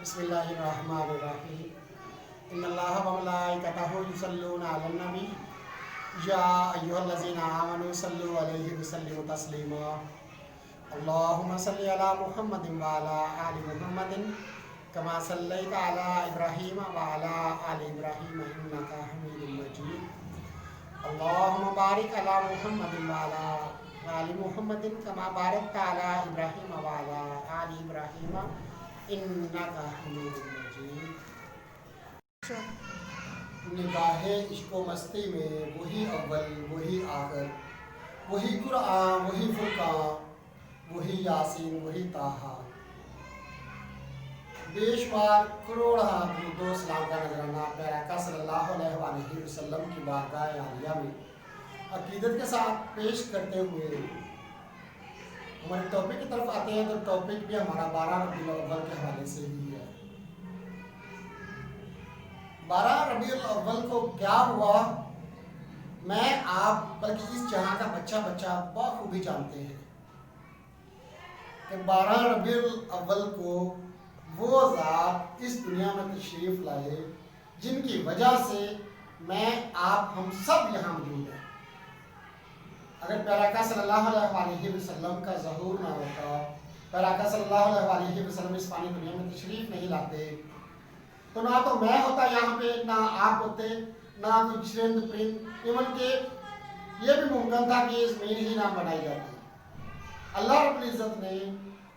بسم اللہ الرحمن الرحیم ان اللہ و ملائکتہ یصلون علی النبی یا ایھا الذین آمنوا صلوا علیہ وسلموا تسلیما اللہم صلی علی محمد وعلی آل محمد کما صلیت علی ابراہیم وعلی آل ابراہیم انک حمید مجید اللہم بارک علی محمد وعلی آل محمد کما بارکت علی ابراہیم وعلی آل ابراہیم انکا حمید مجید۔ نگاہ عشق و مستی میں وہی اول وہی آخر، وہی قرآن وہی فرقان وہی یاسین وہی طٰہٰ، بے شمار کروڑ درود و سلام کا نذرانہ پیارے آقا صلی اللہ علیہ وآلہ وسلم کی بارگاہ عالیہ میں عقیدت کے ساتھ پیش کرتے ہوئے ہمارے ٹاپک کی طرف آتے ہیں۔ تو ٹاپک بھی ہمارا 12 ربیع الاول کے حوالے سے ہی ہے۔ 12 ربیع الاول کو کیا ہوا میں آپ بلکہ اس جہاں کا بچہ بخوبی جانتے ہیں کہ 12 ربیع الاول کو وہ ذات اس دنیا میں تشریف لائے جن کی وجہ سے میں آپ ہم سب یہاں موجود ہیں۔ اگر پیارے آقا صلی اللہ علیہ وسلم کا ظہور نہ ہوتا، پیارے آقا صلی اللہ علیہ وسلم اس فانی دنیا میں تشریف نہیں لاتے، تو نہ تو میں ہوتا یہاں پہ، نہ آپ ہوتے، نہ کوئی چرند پرند، ایون کہ یہ بھی ممکن تھا کہ زمین ہی نہ بنائی جاتی۔ اللہ رب العزت نے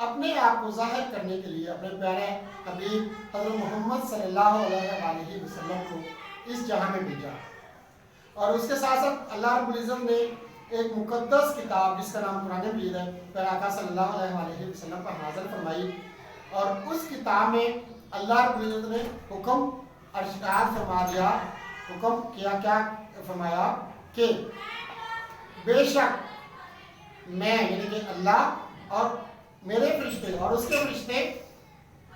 اپنے آپ کو ظاہر کرنے کے لیے اپنے پیارے حبیب حضرت محمد صلی اللہ علیہ وسلم کو اس جہاں میں بھیجا، اور اس کے ساتھ ساتھ اللہ رب العزت نے ایک مقدس کتاب جس کا نام قرآن مجید ہے پیارے آقا صلی اللہ علیہ وسلم پر نازل فرمائی، اور اس کتاب میں اللہ رب العزت نے حکم ارشاد فرما دیا، حکم کیا فرمایا کہ بے شک میں یعنی کہ اللہ اور میرے فرشتے اور اس کے فرشتے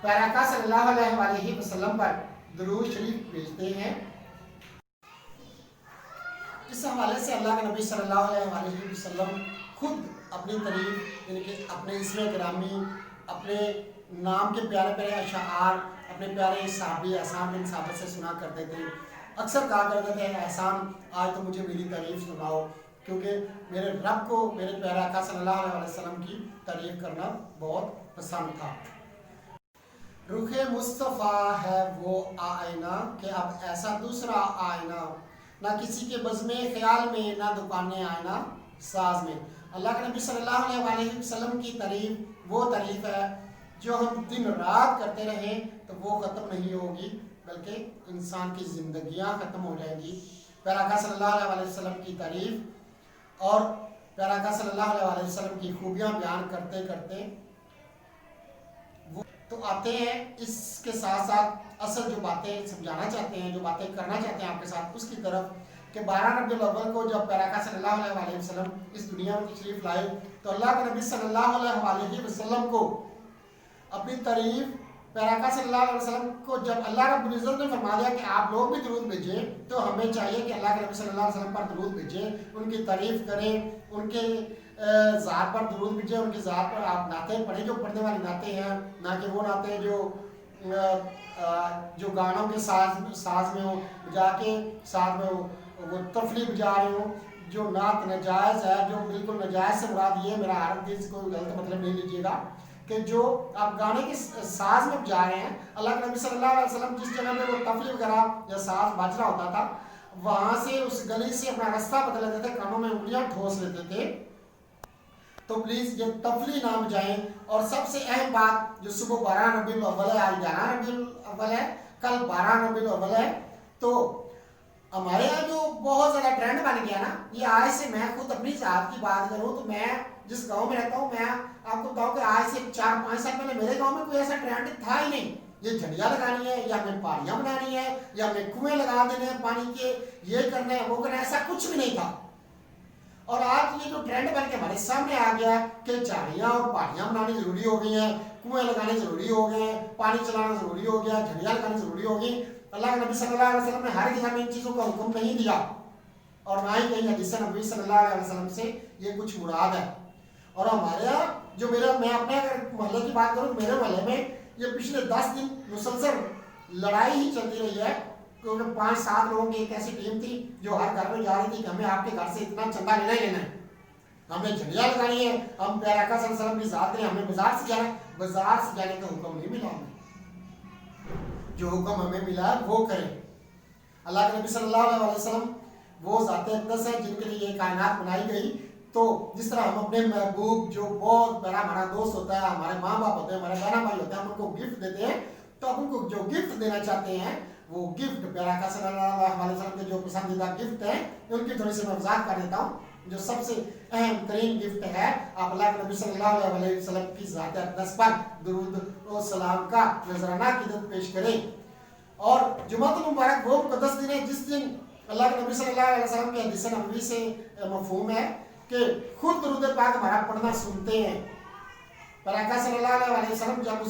پیارے آقا صلی اللہ علیہ وسلم پر درود شریف بھیجتے ہیں۔ اس حوالے سے اللہ کے نبی صلی اللہ علیہ وسلم خود اپنی تعریف یعنی کہ اپنے اسم گرامی، اپنے نام کے پیارے پیارے اشعار اپنے پیارے صحابی احسان بن ثابت سے سنا کرتے تھے۔ اکثر کہا کرتے تھے احسان آج تو مجھے میری تعریف سناؤ، کیونکہ میرے رب کو میرے پیارے آقا صلی اللہ علیہ وسلم کی تعریف کرنا بہت پسند تھا۔ رخ مصطفیٰ ہے وہ آئینہ کہ اب ایسا دوسرا آئینہ، نہ کسی کے بزم خیال میں نہ دکانیں آئینہ ساز میں۔ اللہ کے نبی صلی اللہ علیہ وسلم کی تعریف وہ تعریف ہے جو ہم دن رات کرتے رہیں تو وہ ختم نہیں ہوگی، بلکہ انسان کی زندگیاں ختم ہو جائیں گی۔ پیارے آقا صلی اللہ علیہ وسلم کی تعریف اور پیارے آقا صلی اللہ علیہ وسلم کی خوبیاں بیان کرتے کرتے وہ تو آتے ہیں اس کے ساتھ ساتھ اصل جو باتیں سمجھانا چاہتے ہیں، جو باتیں کرنا چاہتے ہیں آپ کے ساتھ، اس کی طرف کہ 12 ربیع الاول کو جب پیارے آقا صلی اللہ علیہ وسلم اس دنیا میں تشریف لائے تو اللہ کے نبی صلی اللہ علیہ وسلم کو اپنی تعریف پیارے آقا صلی اللہ علیہ وسلم کو جب اللہ رب العزت نے فرما دیا کہ آپ لوگ بھی درود بھیجیں، تو ہمیں چاہیے کہ اللہ کے نبی صلی اللہ علیہ وسلم پر درود بھیجیں، ان کی تعریف کریں، ان کے ذات پر درود بھیجیں، ان کی ذات پر آپ نعتیں پڑھیں جو پڑھنے والی نعتیں ہیں، نہ کہ وہ نعتیں جو گانوں کے ساز میں ہو بجا کے ساتھ میں وہ تفلی بجا رہے ہوں، جو نعت نجائز ہے، جو بالکل نجائز سے مراد یہ میرا عرب دل سے کوئی غلط مطلب نہیں لیجیے گا کہ جو آپ گانے کے ساز میں بجا رہے ہیں۔ اللہ کے نبی صلی اللہ علیہ وسلم جس جگہ میں وہ تفلی وغیرہ یا ساز بج رہا ہوتا تھا وہاں سے اس گلی سے اپنا راستہ بدل لیتے تھے، کانوں میں انگلیاں ٹھوس لیتے تھے۔ تو پلیز یہ تفلی نہ بجائیں۔ اور سب سے اہم بات جو صبح 12 ربیع الاول ہے، آج 11 ربیع الاول ہے، کل 12 ربیع الاول ہے، تو ہمارے یہاں جو بہت زیادہ ٹرینڈ بن گیا نا، یہ آج سے میں خود اپنی ذات کی بات کروں تو میں جس گاؤں میں رہتا ہوں، میں آپ کو بتاؤں کہ آج سے 4-5 سال پہلے میرے گاؤں میں کوئی ایسا ٹرینڈ تھا ہی نہیں۔ یہ جھنڈیاں لگانی ہے یا ہمیں پہاڑیاں بنانی ہے یا ہمیں کنویں لگا دینے ہیں پانی کے، یہ کرنا ہے وہ کرنا ہے، ایسا کچھ بھی نہیں تھا۔ اور آج یہ جو ٹرینڈ بن کے ہمارے سامنے آ گیا کہ جھاڑیاں اور پہاڑیاں بنانی ضروری ہو گئی ہیں، کنویں لگانے ضروری ہو گئے ہیں، پانی چلانا ضروری ہو گیا، جھنڈیاں لگانی ضروری ہو گئی۔ اللہ کے نبی صلی اللہ علیہ وسلم نے ہر جگہ میں ان چیزوں کا حکم نہیں دیا، اور نہ ہی کہیں حدیث نبی صلی اللہ علیہ وسلم سے یہ کچھ مراد ہے۔ اور ہمارے یہاں جو میں اپنے اگر محلے کی بات کروں، میرے محلے میں یہ پچھلے 10 دن مسلسل لڑائی ہی چلتی رہی ہے، کیونکہ 5-7 لوگوں کی ایک ایسی ٹیم تھی جو ہر گھر میں جا رہی تھی کہ ہمیں آپ کے گھر سے اتنا چندہ لینا ہی لینا ہے، ہم نے جھنڈیاں لگانی ہے، ہم پیارے آقا صلی اللہ علیہ وسلم کی ذات کریں، ہمیں بازار سے جانا ہے۔ بازار سے جانے کا حکم نہیں ملا ہمیں، جو حکم ہمیں ملا ہے وہ کریں۔ اللہ کے نبی صلی اللہ علیہ وسلم وہ ذات اقدس ہے جن کے لیے یہ کائنات بنائی گئی۔ تو جس طرح ہم اپنے محبوب جو بہت بڑا ہمارا دوست ہوتا ہے، ہمارے ماں باپ ہوتے ہیں، ہمارے بہن بھائی ہوتے ہیں، ہم ان کو گفٹ دیتے ہیں، تو ہم ان کو جو گفٹ دینا چاہتے ہیں وہ گفٹ پیارے آقا صلی اللہ علیہ وسلم کے جو پسندیدہ گفٹ ہیں ان کی تھوڑی سی میں وضاحت کر دیتا ہوں۔ جو سب سے اہم ترین گفٹ ہے، آپ اللہ کے نبی صلی اللہ علیہ وسلم کی ذات اقدس پر درود و سلام کا نذرانہ عقیدت پیش کریں۔ اور جمعۃ المبارک وہ مقدس دن ہے جس دن اللہ کے نبی صلی اللہ علیہ وسلم کے حدیث نبوی سے مفہوم ہے کہ خود درود پاک ہمارا پڑھنا سنتے ہیں۔ پیارے آقا صلی اللہ علیہ وسلم جب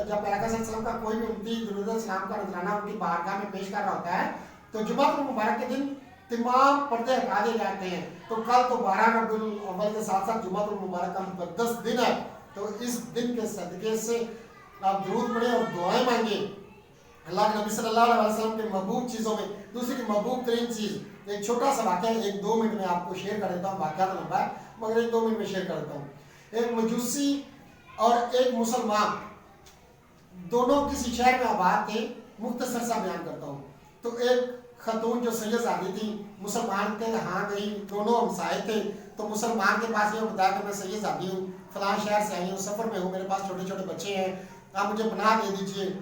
پیارے آقا صلی اللہ علیہ وسلم کا کوئی بھی امتی درود السلام کا نذرانہ ان کی بارگاہ میں پیش کر رہا ہوتا ہے تو جمعۃ المبارک کے دن تمام پردے ہٹا دیے جاتے ہیں۔ تو کل تو 12 ربیع الاول کے ساتھ ساتھ جمعۃ المبارک کا مقدس دن ہے، تو اس دن کے صدقے سے آپ درود پڑھیں اور دعائیں مانگیں۔ اللہ کے نبی صلی اللہ علیہ وسلم کے محبوب چیزوں میں دوسری کی محبوب ترین چیز، ایک چھوٹا سا واقعہ 1-2 منٹ میں آپ کو شیئر کر دیتا ہوں، واقعہ تو لمبا ہے مگر 1-2 منٹ میں شیئر کر دیتا ہوں۔ ایک مجوسی اور ایک مسلمان دونوں کسی شہر میں آباد تھے، مختصر سا بیان کرتا ہوں۔ تو ایک خاتون جو سید زادی تھی، مسلمان کے ہاں گئی، دونوں ہمسائے تھے، تو مسلمان کے پاس یہ بتایا کہ میں سید زادی ہوں، فلاں شہر سے آئی ہوں، سفر میں ہوں، میرے پاس چھوٹے چھوٹے بچے ہیں، آپ مجھے پناہ دے دیجئے۔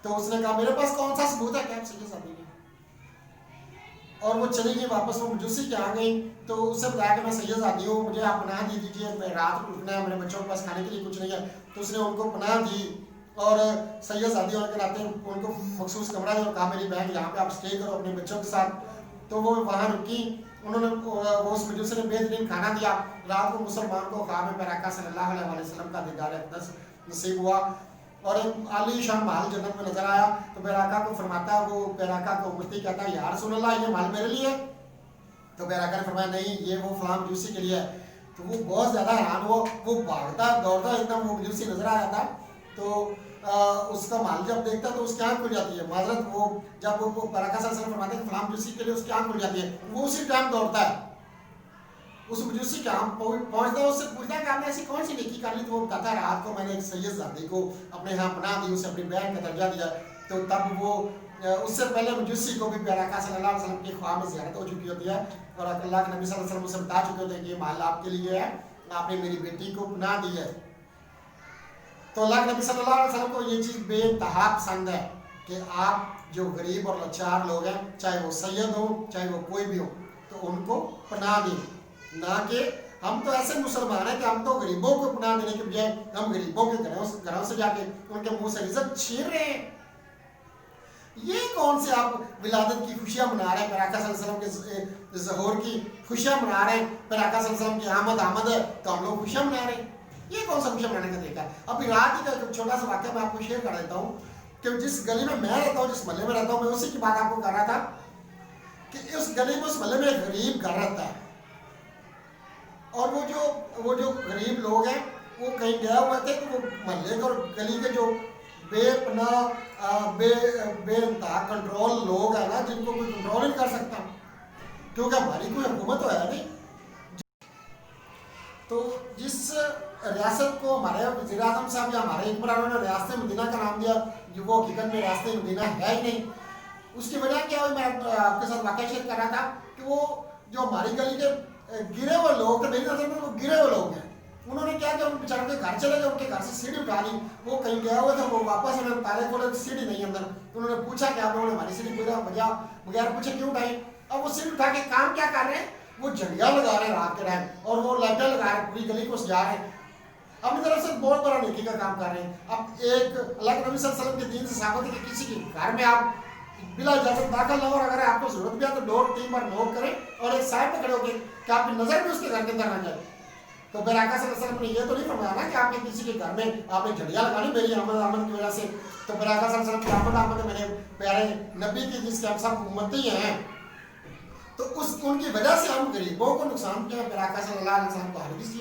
تو اس نے کہا میرے پاس کون سا ثبوت ہے کہ آپ سید زادی ہیں؟ اور وہ چلی گئی واپس، وہ مجوسی کے آ گئی، تو اس سے بتایا کہ میں سید زادی ہوں، مجھے آپ پناہ دے دیجئے، میں رات کو رکنا ہے، میرے بچوں کے پاس کھانے کے لیے کچھ نہیں ہے۔ تو اس نے ان کو پناہ دی اور سید زادی ہونے کے ناطے ان کو مخصوص کمرہ دیا اور کہا میری بہن یہاں پہ آپ اسٹے کرو اپنے بچوں کے ساتھ۔ تو وہ وہاں رکی، انہوں نے وہ اس مجوسی نے بہترین کھانا دیا۔ رات کو مسلمان کو خواب میں پیارے آقا صلی اللہ علیہ وسلم کا دیدار اقدس نصیب ہوا اور ایک عالی شان محل جنت میں نظر آیا۔ تو پیارے آقا کو فرماتا ہے، وہ پیارے آقا کو امتی کہتا ہے یا رسول اللہ یہ محل میرے لیے ہے؟ تو پیارے آقا نے فرمایا نہیں، یہ وہ فلاں مجوسی کے لیے ہے۔ تو وہ بہت زیادہ حیران ہوا، وہ بھاگتا دوڑتا ایک دم وہ مجوسی نظر آیا تھا، تو اس کا محل جب دیکھتا تو اس کی آنکھ کھل جاتی ہے، معذرت وہ جب وہ پیارے آقا صلی اللہ علیہ وسلم فرماتے ہیں کہ فلاں مجوسی کے لیے اس کی آنکھ کھل جاتی ہے، وہ اسی ٹائم دوڑتا ہے، اس مجوسی کے ہم پہنچتا ہے، اس سے پوچھتا ہے کہ آپ نے ایسی کون سی نیکی کر لی؟ تو وہ بتاتا ہے رات کو میں نے ایک سید زادی کو اپنے ہاں پناہ دی، اسے اپنی بہن کا درجہ دیا۔ تو تب وہ اس سے پہلے مجوسی کو بھی پیارے آقا صلی اللہ علیہ وسلم کی خواب میں زیارت ہو چکی ہوتی ہے اور اللہ کے نبی صلی اللہ علیہ وسلم اسے بتا چکے ہوتے ہیں کہ یہ محل آپ کے لیے ہے، آپ نے میری بیٹی کو پناہ دی ہے۔ تو اللہ کے نبی صلی اللہ علیہ وسلم کو یہ چیز بے انتہا پسند ہے کہ آپ جو غریب اور لاچار لوگ ہیں، چاہے وہ سید ہوں چاہے وہ کوئی بھی ہو، تو ان کو پناہ دیں، نہ کہ ہم تو ایسے مسلمان ہیں کہ ہم تو غریبوں کو پناہ دینے کے بجائے ہم غریبوں کے گھروں سے جا کے ان کے منہ سے رزق چھین رہے ہیں۔ یہ کون سے آپ ولادت کی خوشیاں منا رہے ہیں، پیارے آقا صلی اللہ علیہ وسلم کے ظہور کی خوشیاں منا رہے ہیں، پیارے آقا صلی اللہ علیہ وسلم کی آمد ہے تو ہم لوگ خوشیاں منا رہے ہیں، یہ کون سا خوشیاں منانے کا طریقہ ہے؟ ابھی رات ہی کا چھوٹا سا واقعہ میں آپ کو شیئر کر دیتا ہوں کہ جس گلی میں رہتا ہوں، جس محلے میں رہتا ہوں، میں اسی کی بات آپ کو کر رہا تھا کہ اس گلی میں اس محلے میں ایک غریب گھر رہتا ہے اور وہ جو غریب لوگ ہیں وہ کہیں گئے ہوئے تھے کہ وہ محلے کے اور گلی کے جو بے پناہ بے انتہا کنٹرول لوگ ہیں نا، جن کو کوئی کنٹرول نہیں کر سکتا کیونکہ ہماری کوئی حکومت تو ہے نہیں، تو جس ریاست کو ہمارے وزیر اعظم صاحب یا ہمارے حکمرانوں نے ریاست مدینہ کا نام دیا، جو وہ حقیقت میں ریاست مدینہ ہے ہی نہیں، اس کی وجہ کیا ہوئی؟ میں آپ کے ساتھ واقعہ شیئر کر رہا تھا کہ وہ جو ہماری گلی کے گرے ہوئے لوگ تھے، میری نظر میں وہ گرے ہوئے لوگ ہیں، انہوں نے کیا کہ ان بیچاروں کے گھر چلے گئے، ان کے گھر سے سیڑھی اٹھا لی، وہ کہیں گئے ہوئے تھے، وہ واپس انہوں نے تالے کھولے، سیڑھی نہیں اندر، انہوں نے پوچھا کہ آپ لوگوں نے ہماری سیڑھی بغیر پوچھے کیوں اٹھائی؟ اب وہ سیڑھی اٹھا کے کام کیا کر رہے ہیں؟ وہ جھنڈیاں لگا رہے ہیں رات کے ٹائم اور وہ لائٹیں لگا رہے ہیں، پوری گلی کو سجا رہے ہیں، اپنی طرف سے بہت بڑا نیکی کا کام کر رہے ہیں۔ اب ایک اللہ کے نبی صلی اللہ علیہ وسلم کے دین سے ثابت ہے کہ کسی کے گھر میں آپ بلا اجازت داخل نہ ہو، اور اگر آپ کو ضرورت بھی ہے تو ڈور 3 بار نوک کریں اور ایک سائڈ پہ کھڑے ہو کے کہ آپ کی نظر بھی اس کے گھر کے اندر نہ جائے۔ تو پھر آقا صلی اللہ علیہ وسلم نے یہ تو نہیں فرمایا نا کہ آپ کے کسی کے گھر میں آپ نے جھڑیاں لگانی میری آمد کی وجہ سے، تو پھر آقا صلی اللہ علیہ وسلم کی آمد میرے پیارے نبی کی جس کے ہم سب امتی ہیں، تو ان کی وجہ سے ہم غریبوں کو نقصان کیا؟ پھر آقا صلی اللہ علیہ وسلم کو ہرگز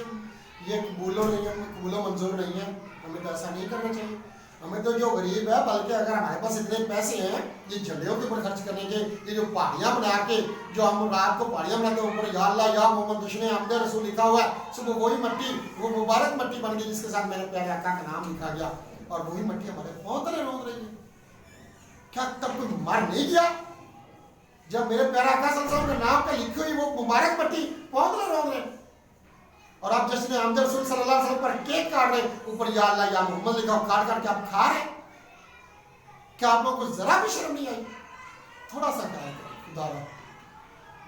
یہ قبول و منظور نہیں ہے، ہمیں تو ایسا نہیں کرنا چاہیے۔ ہمیں تو جو غریب ہے، بلکہ اگر ہمارے پاس اتنے پیسے ہیں یہ جھنڈیوں کے اوپر خرچ کرنے کے، یہ جو پہاڑیاں بنا کے جو ہم رات کو پہاڑیاں بناتے ہیں اوپر یا اللہ یا محمد جشن آمد رسول لکھا ہوا ہے، صبح وہی مٹی وہ مبارک مٹی بن گئی جس کے ساتھ میرے پیارے آقا کا نام لکھا گیا، اور وہی مٹی ہمارے پاؤں تلے روند رہی ہے۔ کیا تب کوئی مر نہیں گیا جب میرے پیارے آقا صلی اللہ علیہ وسلم کے نام پہ لکھی ہوئی وہ مبارک مٹی پاؤں تلے روند رہے؟ اور آپ جشن آمد رسول صلی اللہ علیہ وسلم پر کیک کاٹ رہے، اوپر یا اللہ یا محمد لکھا ہو، کاٹ کاٹ کے آپ کھا رہے ہیں؟ کیا آپ لوگوں کو ذرا بھی شرم نہیں آئی؟ تھوڑا سا کہا کریں خدا را۔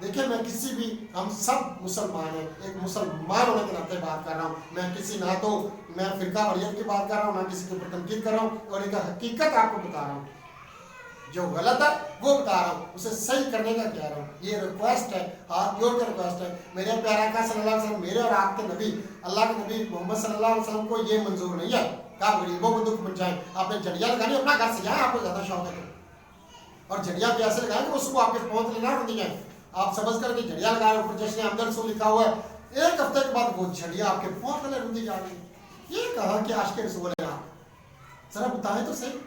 دیکھیں میں کسی بھی، ہم سب مسلمان ہیں، ایک مسلمان ہونے کے ناطے بات کر رہا ہوں، میں کسی نہ تو میں فرقہ واریت کی بات کر رہا ہوں، نہ کسی کے اوپر تنقید کر رہا ہوں، اور ایک حقیقت آپ کو بتا رہا ہوں، جو غلط ہے وہ بتا رہا ہوں، اسے صحیح کرنے کا کہہ رہا ہوں۔ یہ ریکویسٹ ہے، ہاتھ جوڑ کے ریکویسٹ ہے، میرے پیارے آقا صلی اللہ علیہ وسلم، میرے اور آپ کے نبی، اللہ کے نبی محمد صلی اللہ علیہ وسلم کو یہ منظور نہیں ہے کہ آپ غریبوں کو دکھ پہنچائیں۔ آپ نے جھڑیاں لگانی اپنا گھر سجائیں، آپ کو زیادہ شوق ہے، اور جھڑیاں بھی ایسے لگائیں کہ وہ صبح آپ کے پاؤں تلے نہ روندی جائیں۔ آپ سبز کر کے جھڑیاں لگائیں، اوپر جشن آمد رسول لکھا ہوا ہے، ایک ہفتے کے بعد وہ جھڑیاں آپ کے پاؤں تلے روندی جا رہی ہیں۔ یہ کہا کہ عاشق رسول ہیں آپ؟ ذرا بتائیں تو صحیح۔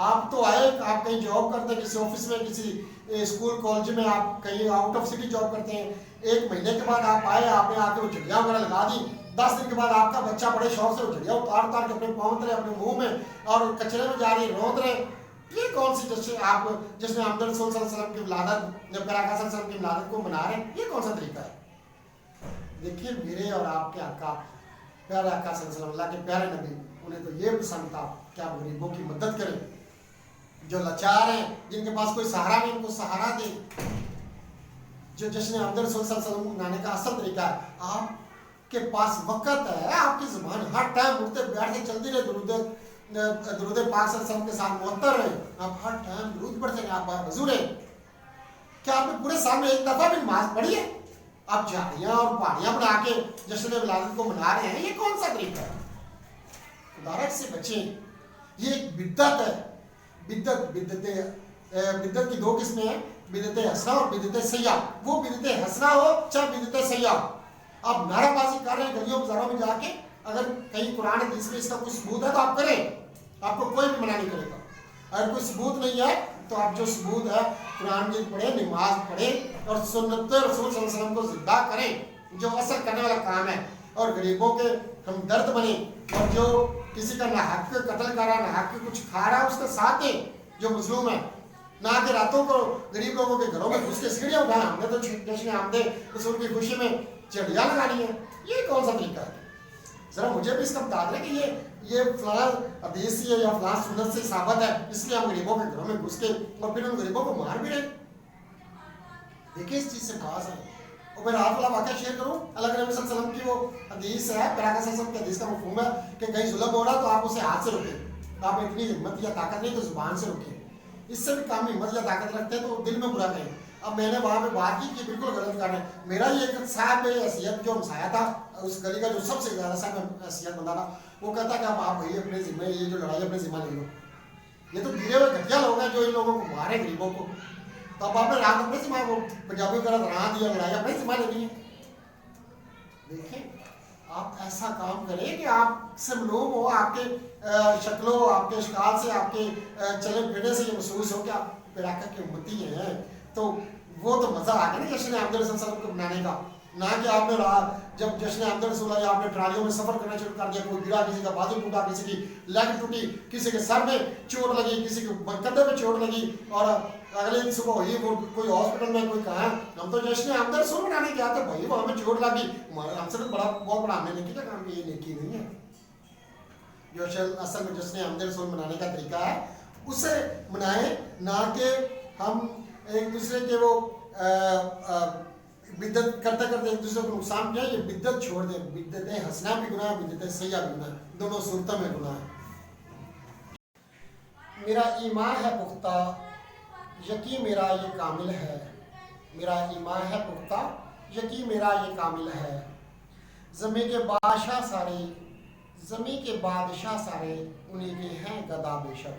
آپ تو آئے، آپ کہیں جاب کرتے ہیں، کسی آفس میں، کسی اسکول کالج میں، آپ کہیں آؤٹ آف سٹی جاب کرتے ہیں، ایک مہینے کے بعد آپ آئے، آپ نے آ کے وہ جھڑیاں وغیرہ لگا دی، 10 دن کے بعد آپ کا بچہ بڑے شوق سے وہ جھڑیاں اتار اتار کے اپنے پاؤں تلے، اپنے منہ میں اور کچرے میں جا رہی ہے، روند رہے۔ یہ کون سی جشن آپ جشن آمد رسول صلی اللہ علیہ وسلم کی ولادت، جب پیارے آقا صلی اللہ علیہ وسلم کی ولادت کو منا رہے ہیں؟ یہ کون سا طریقہ ہے؟ دیکھیے میرے اور آپ کے آقا پیارے آقا صلی اللہ علیہ وسلم، اللہ کے پیارے نبی، انہیں تو یہ پسند تھا کہ آپ غریبوں کی مدد کریں، جو لاچار ہیں، جن کے پاس کوئی سہارا نہیں، ان کو سہارا دیں۔ جو جشن آمد رسول صلی اللہ علیہ وسلم منانے کا اصل طریقہ ہے، آپ کے پاس وقت ہے، آپ کی زبان ہر ٹائم اٹھتے بیٹھتے چلتی رہے، درود پاک صلی اللہ علیہ وسلم کے ساتھ معطر رہے، آپ ہر ٹائم درود پڑھتے ہیں، آپ وضو رہے۔ کیا آپ نے پورے سال میں ایک دفعہ بھی نماز پڑھی ہے؟ آپ جھاڑیاں اور پہاڑیاں بنا کے جشن ولادت کو منا رہے ہیں، یہ کون سا طریقہ ہے؟ خدا سے بچیں، یہ ایک بدعت ہے۔ بدعت کی دو قسمیں ہیں، بدعت حسنہ اور بدعت سیاہ۔ وہ بدعت حسنہ ہو چاہے بدعت سیاہ، آپ نعرہ بازی کر رہے ہیں گلیوں بازاروں میں جا کے، اگر کہیں قرآن حدیث میں اس کا کوئی ثبوت ہے تو آپ کریں، آپ کو کوئی بھی منع نہیں کرے گا۔ اگر کوئی ثبوت نہیں ہے تو آپ جو ثبوت ہے قرآن مجید پڑھیں، نماز پڑھیں اور سنت رسول صلی اللہ علیہ وسلم کو زندہ کریں، جو اثر کرنے والا کام ہے، اور غریبوں کے ہمدرد بنیں، اور جو کسی کا ناحق قتل کر رہا ہے، ناحق کچھ کھا رہا ہے، اس کا ساتھ دیں جو مظلوم ہے، نہ کہ راتوں کو غریب لوگوں کے گھروں میں گھس کے سیڑھیاں اٹھائیں۔ ہم نے تو جشن آمد رسول کی خوشی میں چڑیاں لگانی ہیں، یہ کون سا طریقہ ہے؟ ذرا مجھے بھی اس کا بتا دیں کہ یہ فلاں حدیث ہے یا فلاں سنت سے ثابت ہے، اس لیے ہم غریبوں کے گھروں میں گھس کے اور پھر ان غریبوں کو مار بھی رہے۔ دیکھیں اس چیز سے باز ہے۔ اور میں رات والا واقعہ شیئر کروں، اللہ کے نبی صلی اللہ علیہ وسلم کی وہ حدیث ہے، پیارے آقا صلی اللہ علیہ وسلم کی حدیث کا مفہوم ہے کہ کہیں ظلم ہو رہا تو آپ اسے ہاتھ سے روکیں، آپ اتنی ہمت یا طاقت نہیں تو زبان سے روکیں، اس سے بھی کام ہمت یا طاقت رکھتے ہیں تو دل میں برا کہیں۔ اب میں نے وہاں پہ بات کی کہ بالکل غلط کر رہے ہیں۔ میرا یہ ایک صاحب حیثیت جو ہمسایا تھا اس گلی کا، جو سب سے زیادہ صاحب حیثیت بندہ تھا، وہ کہتا کہ اب آپ بھائی اپنے ذمہ یہ جو لڑائی اپنے ذمہ لے لو، یہ تو گرے ہوئے گھٹیا لوگ ہیں جو ان لوگوں کو مارے غریبوں کو، تو اب آپ نے رات اپنے ذمہ، وہ پنجابی وغیرہ رہا دیا، لڑائی اپنے ذمہ لینی ہے۔ دیکھیں آپ ایسا کام کریں کہ آپ سے معلوم ہو، آپ کے شکلوں، آپ کے اشکال سے، آپ کے چلنے پھرنے سے یہ محسوس ہو کہ آپ پیارے آقا کی امتی ہیں، تو وہ تو مزہ آ گیا نا جشن آمد رسول صلی اللہ علیہ وسلم کو منانے کا۔ نہ کہ آپ نے جب جشن آمد رسول آیا آپ نے ٹرالیوں میں سفر کرنا شروع کر دیا، کوئی گرا، کسی کا بازو ٹوٹا، کسی کی لیگ ٹوٹی، کسی کے سر میں چوٹ لگی، کسی کے کندھے میں چوٹ لگی، اور اگلے دن صبح ہوئی وہ کوئی ہاسپٹل میں، کوئی کہاں۔ ہم تو جشن آمد رسول منانے گیا تھا بھائی، وہاں میں چوٹ لگی، ہم سے تو بہت بڑا ہم نے نیکی کا کام کیا، یہ نیکی نہیں ہے۔ جو اصل میں جشن آمد رسول منانے کا طریقہ ہے اسے منائیں، نہ کہ ہم ایک دوسرے کے وہ بدعت کرتے کرتے ایک دوسرے کو نقصان کیا۔ یہ بدعت چھوڑ دیں، بدعت حسنہ بھی گناہ ہے، بدعت سیاہ بھی گناہ ہے، دونوں صورتوں میں گناہ ہے۔ میرا ایمان ہے پختہ، یقین میرا یہ کامل ہے، میرا ایمان ہے پختہ، یقین میرا یہ کامل ہے۔ زمین کے بادشاہ سارے، زمین کے بادشاہ سارے انہیں کے ہیں گدا بے شک۔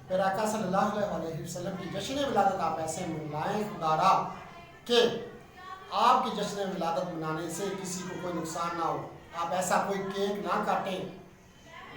پھر آقا صلی اللہ علیہ وسلم کی جشن ولادت آپ ایسے منائیں خدا را کہ آپ کی جشن ولادت منانے سے کسی کو کوئی نقصان نہ ہو۔ آپ ایسا کوئی کیک نہ کاٹیں